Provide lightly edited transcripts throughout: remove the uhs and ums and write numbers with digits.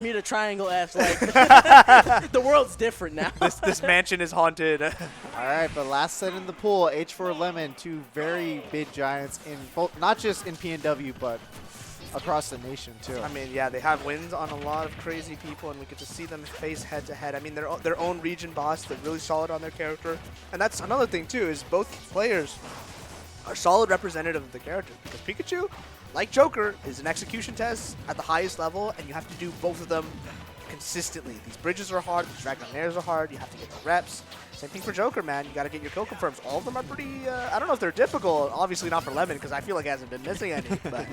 Bermuda Triangle F. Like, the world's different now. This mansion is haunted. All right, but last set in the pool, H4 Lemmon, two very big giants in both, not just in PNW, but across the nation too. I mean, yeah, they have wins on a lot of crazy people, and we get to see them face head-to-head. I mean, their own region boss, they're really solid on their character. And that's another thing, too, is both players are solid representative of the character. Because Pikachu, like Joker, is an execution test at the highest level, and you have to do both of them consistently. These bridges are hard, these Dragon Airs are hard, you have to get the reps. Same thing for Joker, man. You got to get your kill confirms. All of them are pretty, I don't know if they're difficult. Obviously not for Lemmon, because I feel like he hasn't been missing any. But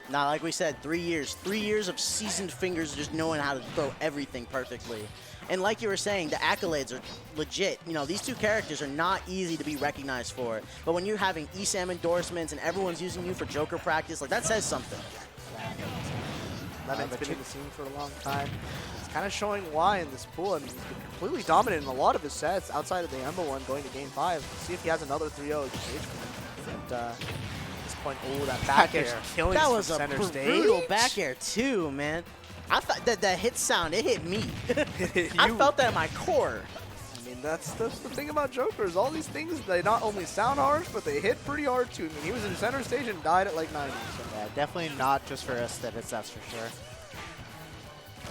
Nah, like we said, 3 years. 3 years of seasoned fingers just knowing how to throw everything perfectly. And like you were saying, the accolades are legit. You know, these two characters are not easy to be recognized for. But when you're having ESAM endorsements and everyone's using you for Joker practice, like that says something. Lemmon's been in the scene for a long time. It's kind of showing why in this pool. I mean, he's been completely dominant in a lot of his sets outside of the Ember one going to game 5. See if he has another 3-0 against H-Command. And at this point, oh, that back air killing That was a center brutal stage. back air too, man. I thought that hit sound, it hit me. You- I felt that in my core. I mean, that's the thing about Joker is all these things, they not only sound harsh, but they hit pretty hard too. I mean, he was in center stage and died at like 90. So. Yeah, definitely not just for aesthetics, that's for sure.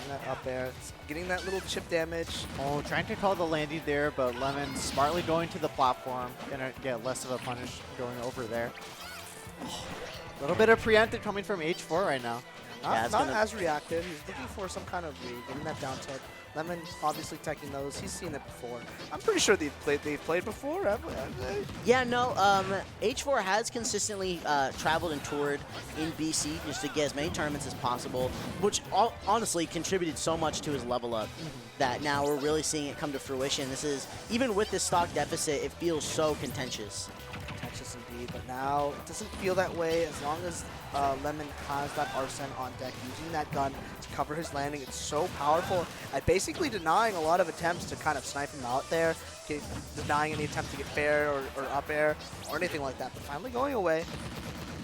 And that up there, it's getting that little chip damage. Oh, trying to call the landing there, but Lemmon smartly going to the platform. Gonna get less of a punish going over there. A little bit of preempted coming from H4 right now. Not as reactive. He's looking for some kind of read, getting that down tech. Lemmon obviously teching those. He's seen it before. I'm pretty sure they've played before, haven't they? Yeah, no, H4 has consistently traveled and toured in BC just to get as many tournaments as possible, which honestly contributed so much to his level up that now we're really seeing it come to fruition. This is, even with this stock deficit, it feels so contentious. Contentious indeed, but now it doesn't feel that way as long as Lemmon has that Arsene on deck, using that gun to cover his landing. It's so powerful at basically denying a lot of attempts to kind of snipe him out there, denying any attempt to get fair or up air or anything like that, but finally going away.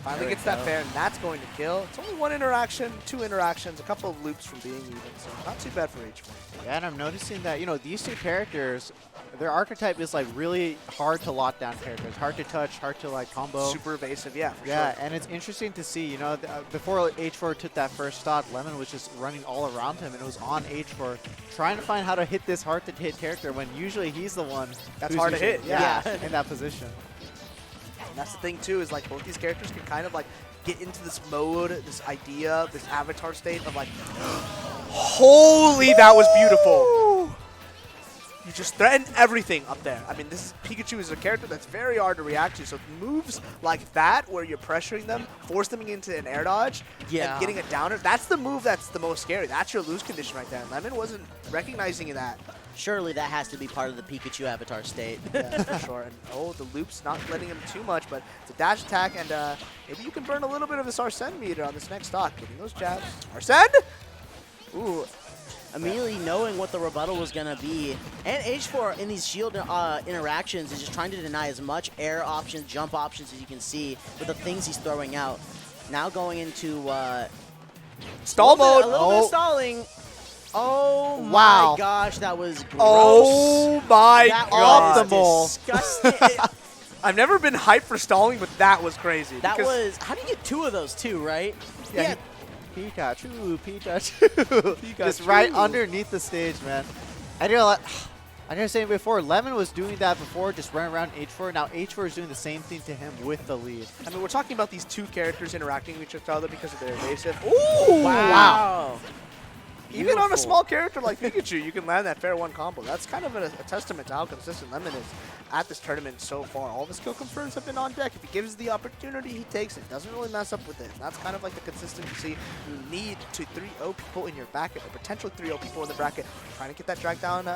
Finally gets that fair, and that's going to kill. It's only one interaction, 2 interactions, a couple of loops from being even, so not too bad for H4. Yeah, and I'm noticing that, you know, these two characters, their archetype is like really hard to lock down characters. Hard to touch, hard to like combo. Super evasive, yeah, for Yeah, sure. and it's interesting to see, you know, before H4 took that first stock, Lemmon was just running all around him, and it was on H4 trying to find how to hit this hard to hit character when usually he's the one That's who's hard to usually- hit, yeah. in that position. And that's the thing too, is like both these characters can kind of like get into this mode, this idea, this avatar state of like, holy, that was beautiful. You just threaten everything up there. I mean, Pikachu is a character that's very hard to react to, so moves like that, where you're pressuring them, force them into an air dodge, and getting a downer, that's the move that's the most scary. That's your lose condition right there. Lemmon wasn't recognizing that. Surely that has to be part of the Pikachu avatar state. Yeah, for sure. And oh, the loop's not letting him too much, but it's a dash attack, and maybe you can burn a little bit of this Arsene meter on this next stock. Getting those jabs. Arsene! Ooh. Immediately knowing what the rebuttal was going to be. And H4 in these shield interactions is just trying to deny as much air options, jump options as you can see with the things he's throwing out. Now going into stall mode. A little bit of stalling. Oh Wow. my gosh, that was gross. Oh my That god. was disgusting. I've never been hyped for stalling, but that was crazy. That was, how do you get 2 of those too, right? Yeah, Pikachu. Just right underneath the stage, man. I was saying before, Lemmon was doing that before, just running around H4. Now H4 is doing the same thing to him with the lead. I mean, we're talking about these two characters interacting with each other because of their evasive. Ooh! Wow. Even on a Beautiful. small character like Pikachu, you can land that fair 1 combo. That's kind of a testament to how consistent Lemmon is at this tournament so far. All of his skill confirms have been on deck. If he gives the opportunity, he takes it. Doesn't really mess up with it. And that's kind of like the consistency you need to 3-0 people in your bracket, or potentially 3-0 people in the bracket. Trying to get that drag down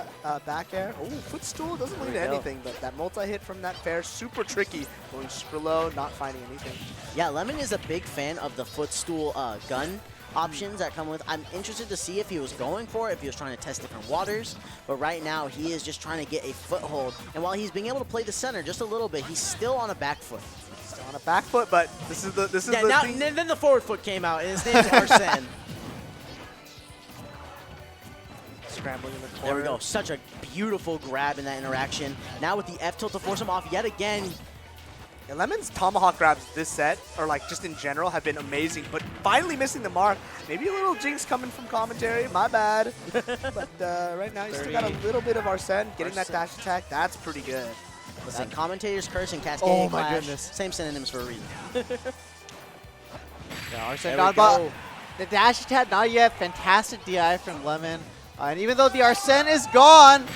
back air. Oh, footstool doesn't lead to anything, but that multi-hit from that fair, super tricky. Going super low, not finding anything. Yeah, Lemmon is a big fan of the footstool gun options that come with. I'm interested to see if he was going for it, if he was trying to test different waters, but right now he is just trying to get a foothold. And while he's being able to play the center just a little bit, he's still on a back foot. Still on a back foot, but this is the Then the forward foot came out, and his name's Arsene. scrambling in the corner. There we go. Such a beautiful grab in that interaction. Now with the F tilt to force him off yet again. Yeah, Lemmon's tomahawk grabs this set, or like just in general, have been amazing, but finally missing the mark. Maybe a little jinx coming from commentary, my bad. But right now, he's still got a little bit of Arsene. Getting that dash attack, that's pretty good. Listen, commentators curse and Cascadia Oh my clash. goodness. Same synonyms for a reason. Yeah, Arsene There we gone, but go. the dash attack not yet. Fantastic DI from Lemmon. And even though the Arsene is gone,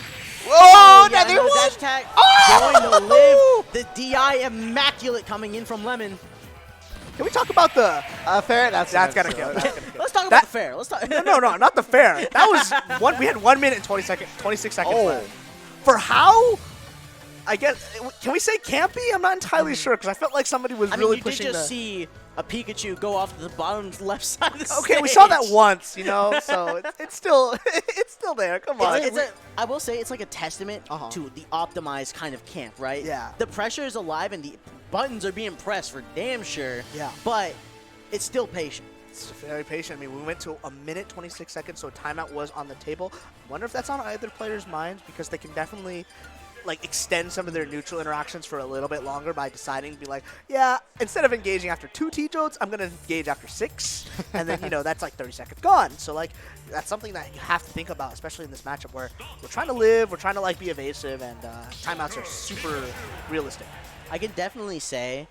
Oh, yeah, another another one! dash attack. Oh! Going to live. The DI immaculate coming in from Lemmon. Can we talk about the... fair. That's gotta kill. That's gonna kill. Let's talk about That- the fair. Let's talk. No, not the fair. That was one. We had 1 minute and 26 seconds Oh. left. For how? I guess. Can we say campy? I'm not entirely sure because I felt like somebody was I mean, really you did pushing just the. see a Pikachu go off to the bottom left side of the stage. Okay, we saw that once, you know. So it's still it's still there. Come on. I will say it's like a testament Uh-huh. to the optimized kind of camp, right? Yeah. The pressure is alive and the buttons are being pressed for damn sure. Yeah. But it's still patient. It's very patient. I mean, we went to 1 minute 26 seconds, so timeout was on the table. Wonder if that's on either player's minds because they can definitely like extend some of their neutral interactions for a little bit longer by deciding to be like, yeah, instead of engaging after 2 T-Jotes, I'm gonna engage after 6, and then that's like 30 seconds gone. So like that's something that you have to think about, especially in this matchup where we're trying to live, we're trying to like be evasive, and timeouts are super realistic. I can definitely say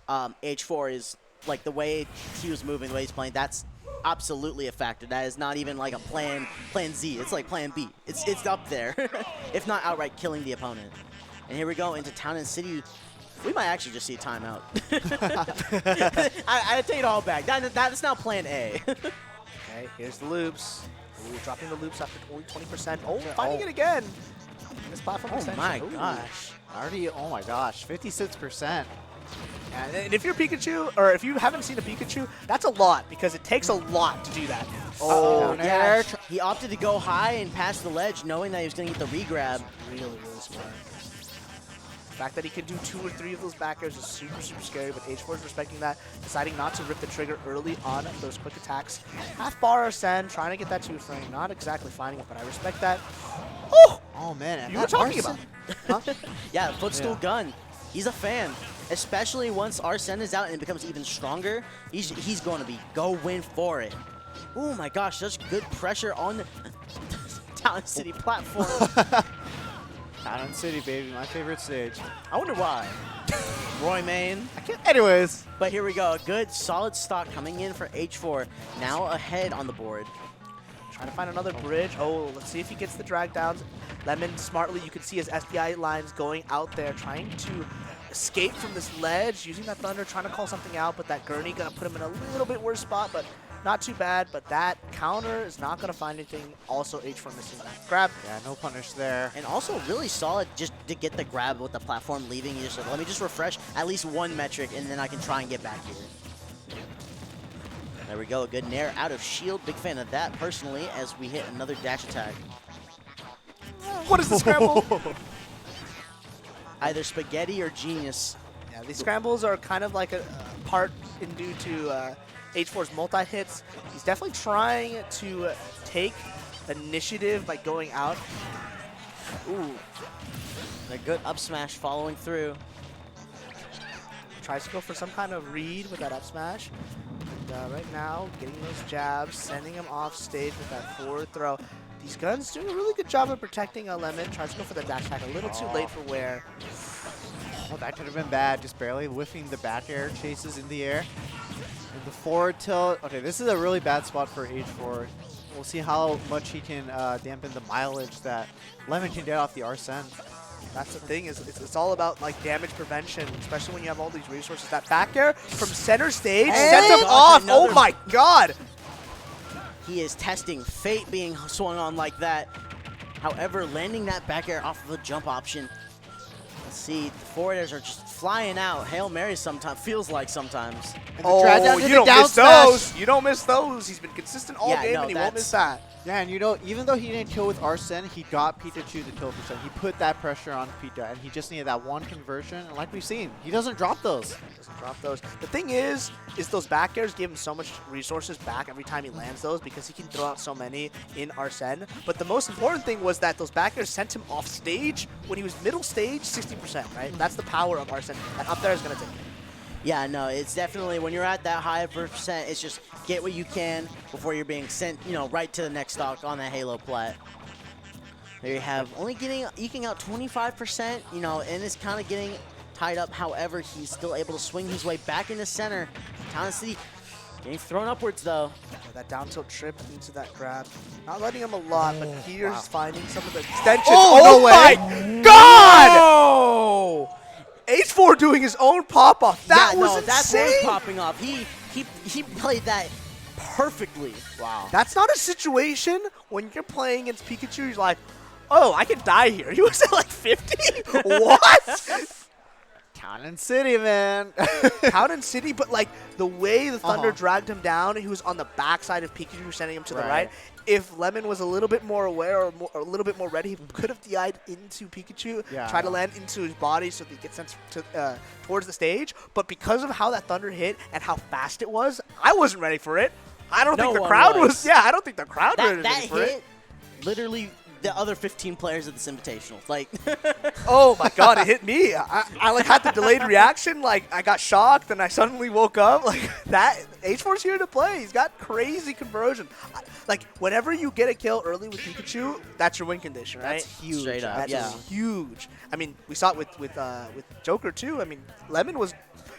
H4 is like the way he was moving, the way he's playing, that's absolutely a factor. That is not even like a plan Z. It's like plan B. It's up there, if not outright killing the opponent. And here we go into Town and City. We might actually just see a timeout. I take it all back. That's now plan A. Okay, here's the loops. Ooh, dropping the loops after only 20%. Oh, finding it again. This platform Oh extension. my Ooh. gosh. already. Oh my gosh, 56%. And if you're Pikachu, or if you haven't seen a Pikachu, that's a lot because it takes a lot to do that. Oh, Yeah, air. he opted to go high and pass the ledge, knowing that he was going to get the regrab. Really, really smart. The fact that he can do 2 or 3 of those back airs is super, super scary, but H4 is respecting that, deciding not to rip the trigger early on those quick attacks. Half bar Arsene, trying to get that 2 frame, not exactly finding it, but I respect that. Oh! Oh man, and You were that talking Arsene- about. Huh? Yeah, footstool Yeah. gun. He's a fan. Especially once Arsene is out and it becomes even stronger, he's going to be going for it. Oh my gosh, such good pressure on the Town City platform. Town City, baby, my favorite stage. I wonder why. Roy Main. Anyways, But here we go. A good solid stock coming in for H4. Now ahead on the board. Trying to find another bridge. Oh, let's see if he gets the drag downs. Lemmon, smartly, you can see his SPI lines going out there, trying to escape from this ledge, using that thunder, trying to call something out, but that gurney gonna put him in a little bit worse spot, but not too bad. But that counter is not gonna find anything. Also, H4 missing that grab. yeah, no punish there. And also really solid just to get the grab with the platform leaving. You just let me just refresh at least one metric and then I can try and get back here. There we go. A good nair out of shield. Big fan of that personally as we hit another dash attack. What is the scramble? Either spaghetti or genius. Yeah, these scrambles are kind of like a part in due to H4's multi-hits. He's definitely trying to take initiative by going out. Ooh. A good up smash following through. Tries to go for some kind of read with that up smash. And right now, getting those jabs, sending him off stage with that forward throw. These guns doing a really good job of protecting Lemmon. Tries to go for the dash attack, a little too late for wear. Oh, that could have been bad. Just barely whiffing the back air chases in the air. And the forward tilt. Okay, this is a really bad spot for H4. We'll see how much he can dampen the mileage that Lemmon can get off the Arsene. That's the thing, is it's all about like damage prevention, especially when you have all these resources. That back air from center stage sets him gosh, off. another- Oh my god! He is testing fate being swung on like that. However, landing that back air off of a jump option. Let's see, the forward airs are just flying out. Hail Mary sometimes, feels like sometimes. And the drag down to you the don't down miss smash. those. You don't miss those. He's been consistent all Yeah, game no, and he won't that's- miss that. Yeah, and you know, even though he didn't kill with Arsene, he got Pikachu to kill percent. He put that pressure on Pika, and he just needed that one conversion. And like we've seen, he doesn't drop those. Doesn't drop those. The thing is those back airs give him so much resources back every time he lands those because he can throw out so many in Arsene. But the most important thing was that those back airs sent him off stage when he was middle stage 60%, right? That's the power of Arsene. And up there is going to take it. Yeah, no, it's definitely, when you're at that high percent, it's just get what you can before you're being sent, you know, right to the next stock on that Halo plat. There you have only eking out 25%, you know, and it's kind of getting tied up. However, he's still able to swing his way back into center. Town City getting thrown upwards, though. That down tilt trip into that grab. Not letting him a lot, but here's finding some of the extensions. Oh, no way. My God! Oh! H4 doing his own pop-off. That was insane. That's what was popping off. He played that perfectly. Wow. That's not a situation when you're playing against Pikachu, you're like, oh, I could die here. He was at like 50? What? Town City, man. Town City, but like the way the Thunder dragged him down, he was on the backside of Pikachu, sending him to the right. If Lemmon was a little bit more aware or a little bit more ready, he could have DI'd into Pikachu, try to land into his body so that he gets sent to, towards the stage. But because of how that Thunder hit and how fast it was, I wasn't ready for it. I don't think the crowd was. Yeah, I don't think the crowd was ready for it. Literally the other 15 players of this Invitational. Like, oh my God, it hit me. I like had the delayed reaction. Like I got shocked and I suddenly woke up. Like that H4's here to play. He's got crazy conversion. Like whenever you get a kill early with Pikachu, that's your win condition, right? That's huge. Straight up, that's huge. I mean, we saw it with Joker too. I mean, Lemmon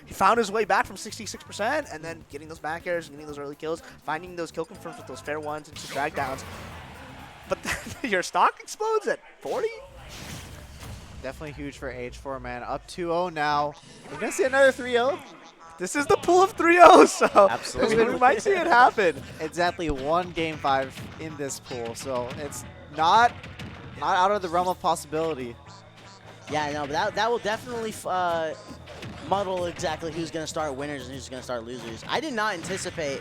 he found his way back from 66% and then getting those back airs, getting those early kills, finding those kill confirms with those fair ones and 2 drag downs. But then your stock explodes at 40? Definitely huge for H4, man. Up 2-0 now. We're going to see another 3-0. This is the pool of 3-0, so absolutely. We might see it happen. Exactly one Game 5 in this pool, so it's not out of the realm of possibility. Yeah, no, but that will definitely muddle exactly who's going to start winners and who's going to start losers. I did not anticipate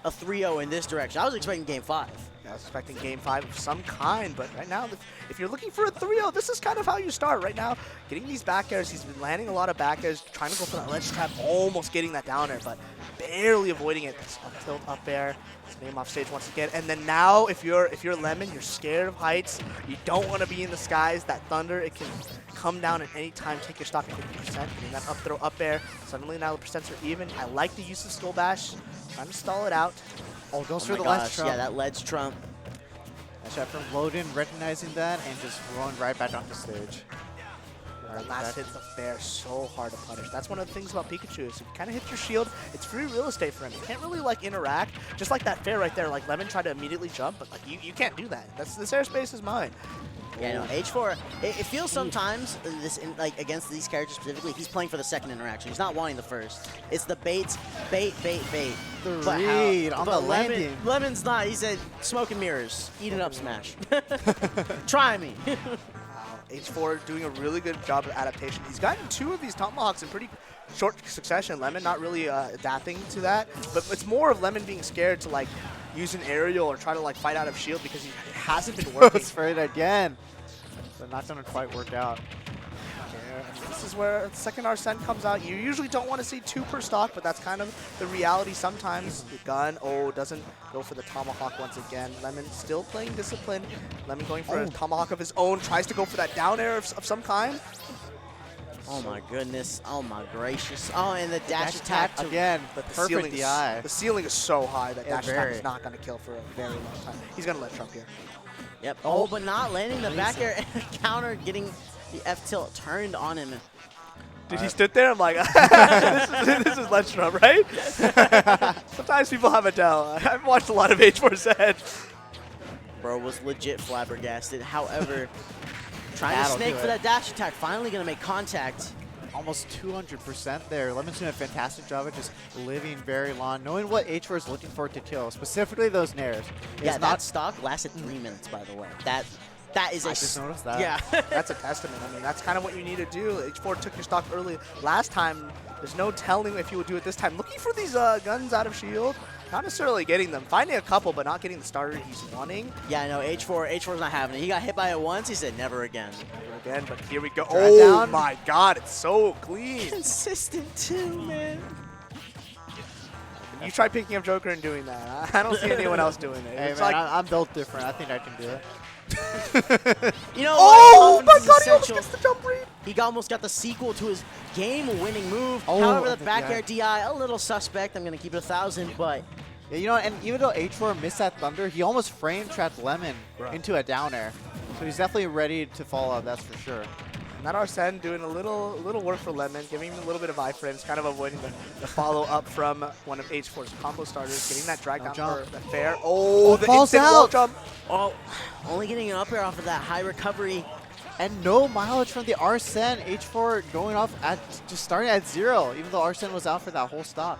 a 3-0 in this direction. I was expecting Game 5. I was expecting Game 5 of some kind, but right now, if you're looking for a 3-0, this is kind of how you start right now. Getting these back airs, he's been landing a lot of back airs, trying to go for that ledge trap, almost getting that down air, but barely avoiding it. Up tilt, up air, his name off stage once again. And then now, if you're Lemmon, you're scared of heights, you don't want to be in the skies. That Thunder, it can come down at any time, take your stock at 50%, getting that up throw, up air. Suddenly now the percents are even. I like the use of Skull Bash, trying to stall it out. Oh, goes for the ledge trump. Yeah, that ledge trump. That shot from Loden, recognizing that, and just rolling right back onto stage. That last hit's up there, so hard to punish. That's one of the things about Pikachu is if you kind of hit your shield, it's free real estate for him. You can't really like interact, just like that fair right there. Like Lemmon tried to immediately jump, but like you can't do that. This airspace is mine. Yeah, no, H4, it feels sometimes, like against these characters specifically, he's playing for the second interaction. He's not wanting the first. It's the bait. The read on the landing. Lemmon's not. He said, smoke and mirrors. Eat it up, Smash. Try me. H4 doing a really good job of adaptation. He's gotten 2 of these Tomahawks in pretty short succession. Lemmon not really adapting to that, but it's more of Lemmon being scared to like use an aerial or try to like fight out of shield because he hasn't been working. Goes for it again. So not going to quite work out. This is where the second Arsene comes out. You usually don't want to see 2 per stock, but that's kind of the reality sometimes. The gun, doesn't go for the Tomahawk once again. Lemmon still playing discipline. Lemmon going for a Tomahawk of his own, tries to go for that down air of some kind. Oh my goodness. Oh my gracious. Oh, and the dash attack again. But the Perfect DI. The ceiling is so high that dash attack is not going to kill for a very long time. He's going to let Trump here. Yep. Oh, but not landing the back air counter, getting the F tilt turned on him. Did he stood there? I'm like, this is Let's Trump, right? Sometimes people have a tell. I've watched a lot of H4 Zed. Bro was legit flabbergasted. However, trying to snake for that dash attack, finally going to make contact. Almost 200% there. Lemmon's doing a fantastic job of just living very long, knowing what H4 is looking for to kill, specifically those nairs. Yeah, that stock lasted 3 minutes, by the way. That is I just noticed that. Yeah. That's a testament. I mean, that's kind of what you need to do. H4 took your stock early. Last time, there's no telling if he would do it this time. Looking for these guns out of shield. Not necessarily getting them. Finding a couple, but not getting the starter he's wanting. Yeah, I know. H4's not having it. He got hit by it once. He said never again. Never again, but here we go. Drag Oh down. my god, it's so clean. Consistent too, man. You try picking up Joker and doing that. I don't see anyone else doing it. Hey, It's man, like, I'm built different. I think I can do it. You know oh what? my Offense is god, he almost essential. gets the jump read. He almost got the sequel to his game-winning move. Oh, However, the yeah. back air DI, a little suspect. I'm going to keep it 1,000, but Yeah, you know, and even though H4 missed that thunder, he almost frame trapped Lemmon Right. into a down air. So he's definitely ready to follow up, that's for sure. And that Arsene doing a little work for Lemmon, giving him a little bit of iframes, kind of avoiding the follow-up from one of H4's combo starters, getting that drag down jump. for the fair. Oh, the falls instant wall out. jump. oh, only getting an up air off of that high recovery. And no mileage from the Arsene. H4 going off at just starting at 0, even though Arsene was out for that whole stock.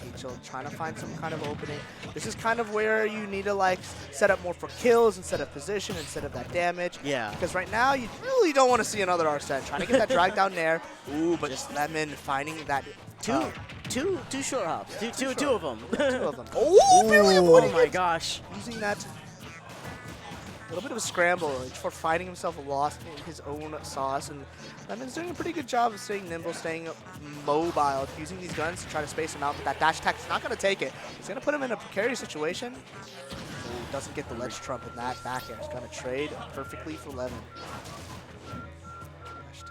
Teachel trying to find some kind of opening. This is kind of where you need to like set up more for kills instead of position, instead of that damage. Yeah. Because right now you really don't want to see another Arsene. Trying to get that drag down there. Ooh, but just Lemmon finding that Two short hops. Two of them. two of them. Oh, barely Oh avoiding my it. gosh. Using that a little bit of a scramble for finding himself lost in his own sauce, and Lemmon's doing a pretty good job of staying nimble, staying mobile, using these guns to try to space him out, but that dash attack is not going to take it. It's going to put him in a precarious situation. Ooh, doesn't get the ledge trump in that back air. It's going to trade perfectly for Lemmon.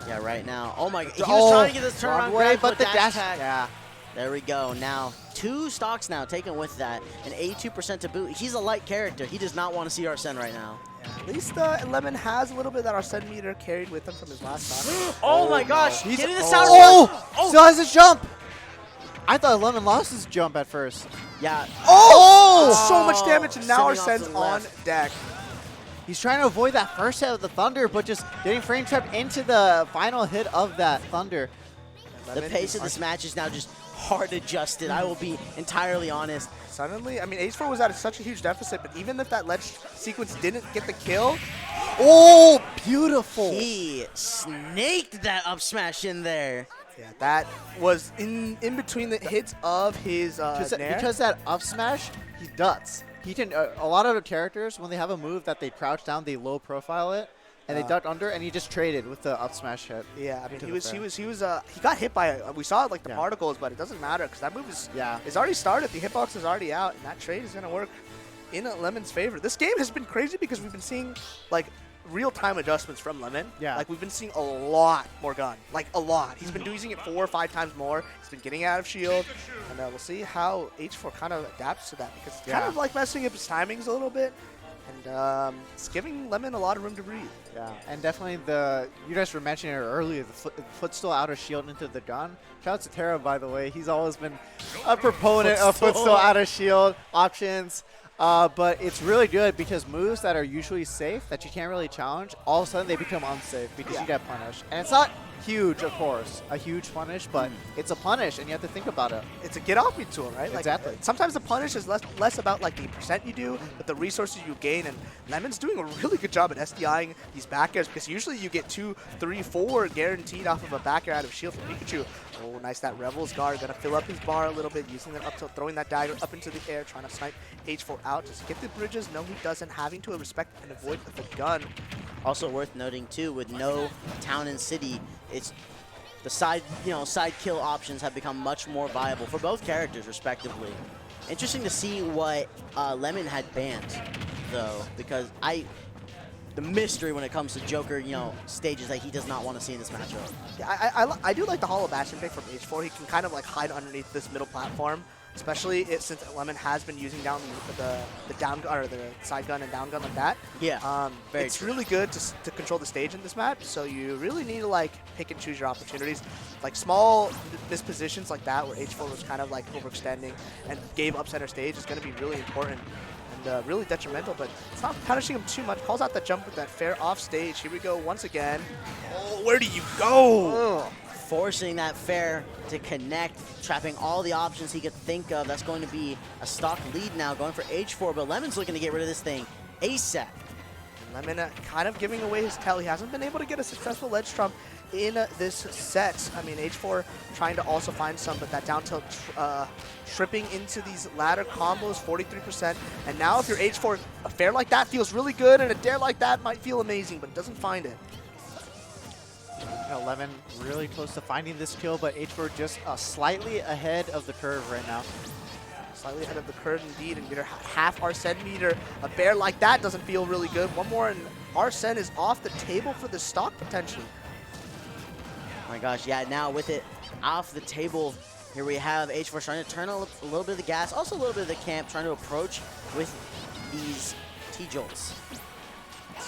Yeah, right now. Oh my, he was trying to get this wrong turnaround way, grab, but the dash tag. yeah. There we go. Now, 2 stocks now taken with that, and 82% to boot. He's a light character. He does not want to see Arsene right now. Yeah, at least Lemmon has a little bit of that Arsene meter carried with him from his last stock. Oh my gosh. He's Getting the oh, sound oh, still has his jump. I thought Lemmon lost his jump at first. Yeah. Oh! So much damage, and now Sending off to Arsene's the on left. deck. He's trying to avoid that first hit of the thunder, but just getting frame trapped into the final hit of that thunder. The pace of this match is now just hard adjusted. I will be entirely honest. Suddenly, I mean, H4 was at such a huge deficit, but even if that ledge sequence didn't get the kill, Oh, beautiful. He snaked that up smash in there. yeah, that was in between the hits of his nair. Because that up smash, he ducks. He can. A lot of the characters, when they have a move that they crouch down, they low profile it, and they duck under, and he just traded with the up smash hit. Yeah, I mean, to he the was fair. he got hit by we saw it like the Yeah. particles, but it doesn't matter because that move is Yeah. is already started. The hitbox is already out, and that trade is gonna work in Lemmon's favor. This game has been crazy because we've been seeing like real-time adjustments from Lemmon. Yeah. Like we've been seeing a lot more gun, like a lot. He's been using it 4 or 5 times more. He's been getting out of shield, and we'll see how H4 kind of adapts to that because it's kind Yeah. of like messing up his timings a little bit, and it's giving Lemmon a lot of room to breathe. Yeah, and definitely you guys were mentioning it earlier, the footstool out of shield into the gun. Shout out to Tara, by the way. He's always been a proponent of footstool out of shield options. But it's really good because moves that are usually safe, that you can't really challenge, all of a sudden they become unsafe because you get punished. And it's not huge, of course, a huge punish, but it's a punish, and you have to think about it. It's a get off me tool, right? Like, Exactly. sometimes the punish is less about like the percent you do, but the resources you gain. And Lemmon's doing a really good job at SDIing these back airs because usually you get 2, 3, 4 guaranteed off of a back air out of shield from Pikachu. Oh, nice, that Revel's Guard. Gonna fill up his bar a little bit, using that up to throwing that dagger up into the air, trying to snipe H4 out. Just get the bridges. No, he doesn't. Having to respect and avoid the gun. Also worth noting too, with no town and city, it's the side kill options have become much more viable for both characters respectively. Interesting to see what Lemmon had banned though, because the mystery when it comes to Joker, stages that he does not want to see in this matchup. Yeah, I do like the Hollow Bastion pick from H4. He can kind of like hide underneath this middle platform, especially since Lemmon has been using down the down or the side gun and down gun like that. Yeah, very it's true. really good to control the stage in this map. So you really need to like pick and choose your opportunities. Like small mispositions like that, where H4 was kind of like overextending and gave up center stage, is going to be really important. And really detrimental, but it's not punishing him too much. Calls out the jump with that fair off stage. Here we go once again. Oh, where do you go? Forcing that fair to connect, trapping all the options he could think of. That's going to be a stock lead now, going for H4, but Lemmon's looking to get rid of this thing ASAP. Lemmon kind of giving away his tail. He hasn't been able to get a successful ledge trump in this set. I mean, H4 trying to also find some, but that down tilt tripping into these ladder combos, 43%. And now if you're H4, a fair like that feels really good, and a dare like that might feel amazing, but doesn't find it. Lemmon really close to finding this kill, but H4 just slightly ahead of the curve right now. Slightly ahead of the curve indeed, and you're half Arsene meter. A bear like that doesn't feel really good. One more, and Arsene is off the table for the stock potentially. Oh my gosh, yeah, now with it off the table, here we have H4 trying to turn a little bit of the gas, also a little bit of the camp, trying to approach with these T-Jolts.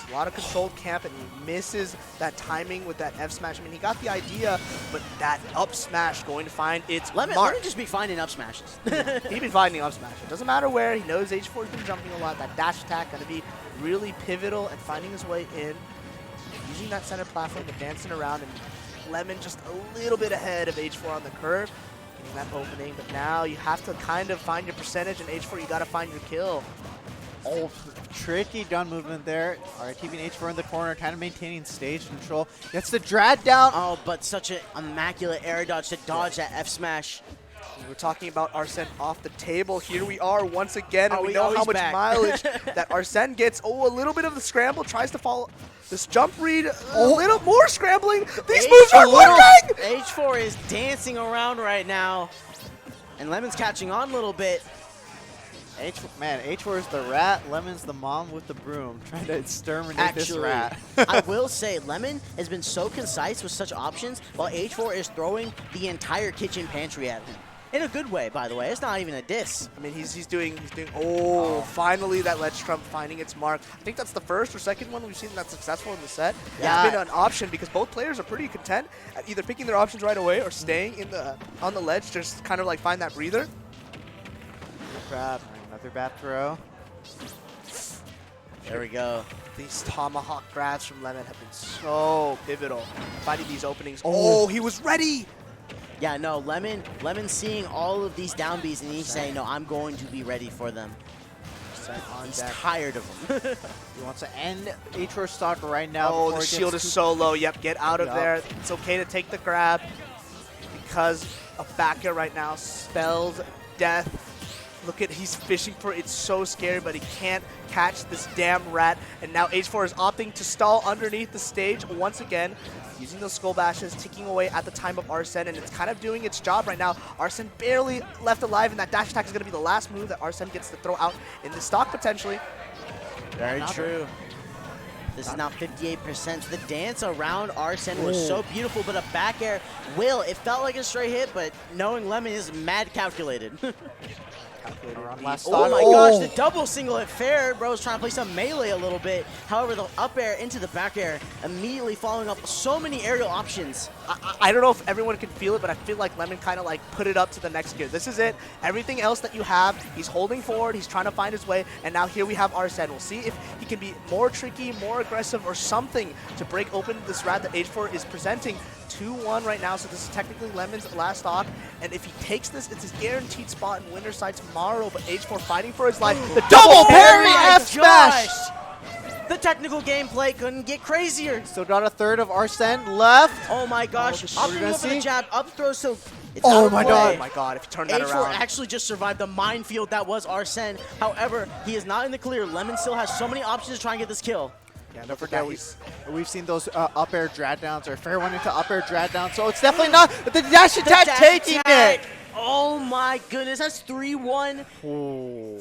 A lot of controlled camp, and he misses that timing with that F smash. I mean, he got the idea, but that up smash going to find its mark. Let me just be finding up smashes. He's been finding up smash. It doesn't matter where. He knows H4's been jumping a lot. That dash attack going to be really pivotal and finding his way in. Using that center platform, but dancing around, and Lemmon just a little bit ahead of H4 on the curve. Getting that opening, but now you have to kind of find your percentage, and H4, you got to find your kill. Oh, tricky down movement there. All right, keeping H4 in the corner, kind of maintaining stage control. Gets the drag down. Oh, but such an immaculate air dodge to dodge that F smash. We were talking about Arsene off the table. Here we are once again, and we know oh, how much back. mileage that Arsene gets. Oh, a little bit of the scramble, tries to follow this jump read. A little more scrambling. These moves are working! H4 is dancing around right now, and Lemmon's catching on a little bit. H4 is the rat, Lemmon's the mom with the broom, trying to exterminate this rat. I will say, Lemmon has been so concise with such options, while H4 is throwing the entire kitchen pantry at him. In a good way, by the way. It's not even a diss. I mean, he's doing. Oh, finally that ledge trump finding its mark. I think that's the first or second one we've seen that's successful in the set. Yeah. It's been an option because both players are pretty content at either picking their options right away or staying in the on the ledge, just kind of like find that breather. Grab. Another bad throw. There we go. These tomahawk grabs from Lemmon have been so pivotal. Finding these openings. Oh, he was ready! Yeah, no, Lemmon seeing all of these down Bs, and he's saying, no, I'm going to be ready for them. He's tired of them. He wants to end H4 stock right now. Oh, the shield is so low. Yep, get out of there. It's okay to take the grab because a back air right now spells death. Look at, he's fishing for it. It's so scary, but he can't catch this damn rat. And now H4 is opting to stall underneath the stage once again, using those skull bashes, ticking away at the time of Arsene, and it's kind of doing its job right now. Arsene barely left alive, and that dash attack is going to be the last move that Arsene gets to throw out in the stock potentially. Very true. This is now 58%. The dance around Arsene was so beautiful, but a back air it felt like a straight hit, but knowing Lemmon is mad calculated. Oh my gosh, the double single hit fair. Bro's trying to play some melee a little bit. However, the up air into the back air, immediately following up so many aerial options. I don't know if everyone can feel it, but I feel like Lemmon kind of like put it up to the next gear. This is it. Everything else that you have, he's holding forward, he's trying to find his way, and now here we have Arsene. We'll see if he can be more tricky, more aggressive, or something to break open this rat that H4 is presenting. 2-1 right now, so this is technically Lemmon's last stock, and if he takes this, it's his guaranteed spot in winner side tomorrow, but H4 fighting for his life. The double parry F smash! The technical gameplay couldn't get crazier. Still got a third of Arsene left. Oh my gosh, up over the jab, up throw, so it's oh out of my play. god. Oh my god, if you turn that H4 around. actually just survived the minefield that was Arsene. However, he is not in the clear. Lemmon still has so many options to try and get this kill. Yeah, don't forget, we've seen those up air drag downs, or fair one into up air drag down, so it's definitely not the dash attack taking it. Oh my goodness, that's 3-1. Oh.